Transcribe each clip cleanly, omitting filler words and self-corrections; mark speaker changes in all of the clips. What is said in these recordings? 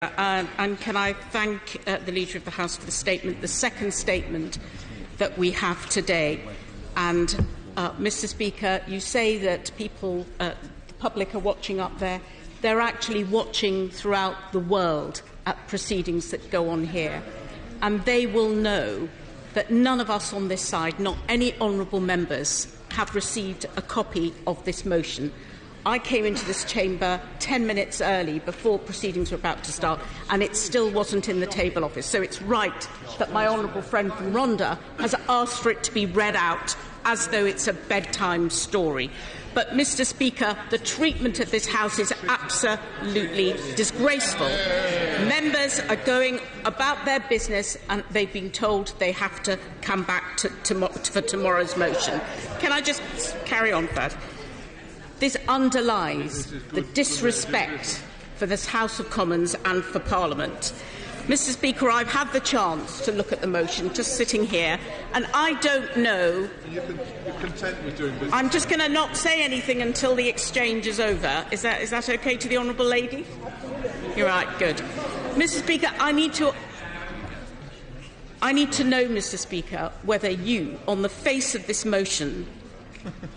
Speaker 1: And can I thank the Leader of the House for the statement, the second statement that we have today. And, Mr. Speaker, you say that people, the public are watching up there. They're actually watching throughout the world at proceedings that go on here. And they will know that none of us on this side, not any honourable members, have received a copy of this motion. I came into this chamber 10 minutes early before proceedings were about to start, and it still wasn't in the table office. So it's right that my honourable friend from Rhondda has asked for it to be read out as though it's a bedtime story. But, Mr. Speaker, the treatment of this House is absolutely disgraceful. Members are going about their business and they've been told they have to come back for tomorrow's motion. Can I just carry on first? This underlines the disrespect for this House of Commons and for Parliament. Mr. Speaker, I've had the chance to look at the motion, just sitting here, and I don't know.
Speaker 2: You're content with doing business?
Speaker 1: I'm just going to not say anything until the exchange is over. Is that okay to the honourable lady? You're right. Good. Mr. Speaker, I need to know, Mr. Speaker, whether you, on the face of this motion,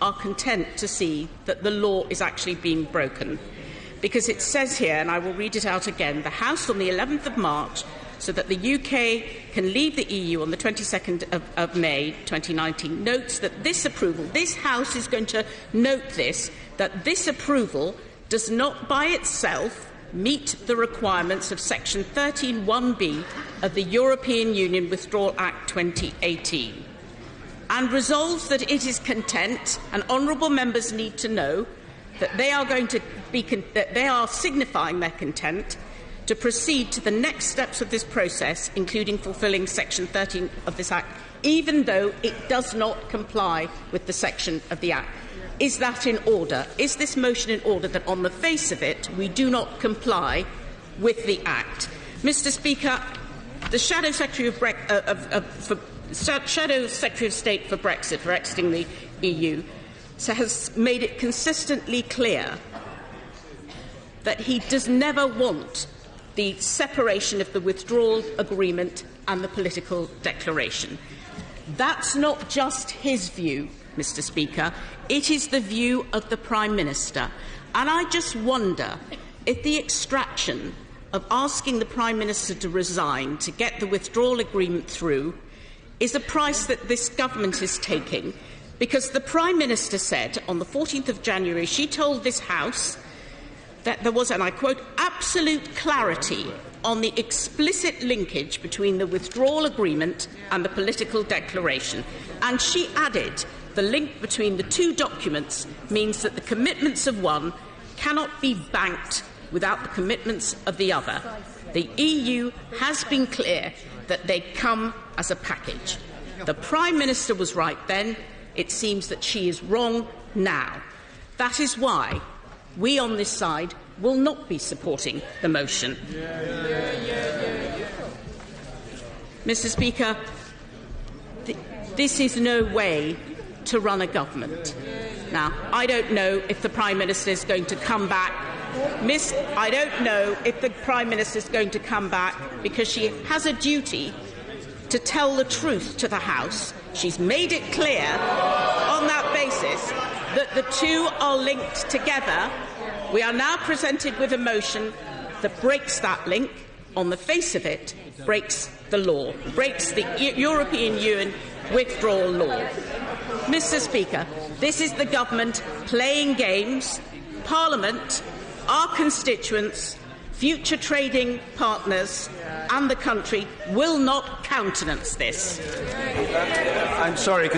Speaker 1: are content to see that the law is actually being broken. Because it says here, and I will read it out again, the House on the 11th of March, so that the UK can leave the EU on the 22nd of May 2019, notes that this approval, this House is going to note this, that this approval does not by itself meet the requirements of Section 13(1)(b) of the European Union Withdrawal Act 2018. And resolves that it is content, and honourable members need to know that they are signifying their content to proceed to the next steps of this process, including fulfilling Section 13 of this Act, even though it does not comply with the section of the Act. Is that in order? Is this motion in order that, on the face of it, we do not comply with the Act? Mr. Speaker, the Shadow Secretary Shadow Secretary of State for Brexit, for exiting the EU, has made it consistently clear that he does never want the separation of the withdrawal agreement and the political declaration. That's not just his view, Mr. Speaker. It is the view of the Prime Minister. And I just wonder if the extraction of asking the Prime Minister to resign to get the withdrawal agreement through is a price that this government is taking, because the Prime Minister said on the 14th of January, she told this House that there was, and I quote, absolute clarity on the explicit linkage between the withdrawal agreement and the political declaration. And she added, the link between the two documents means that the commitments of one cannot be banked without the commitments of the other. The EU has been clear that they come as a package. The Prime Minister was right then. It seems that she is wrong now. That is why we on this side will not be supporting the motion. Mr. Speaker, this is no way to run a government. Now, I don't know if the Prime Minister is going to come back. I don't know if the Prime Minister is going to come back because she has a duty to tell the truth to the House. She's made it clear on that basis that the two are linked together. We are now presented with a motion that breaks that link. On the face of it, breaks the law, breaks the European Union withdrawal law. Mr. Speaker, this is the government playing games. Parliament, our constituents, future trading partners and the country will not countenance this.
Speaker 3: I'm sorry.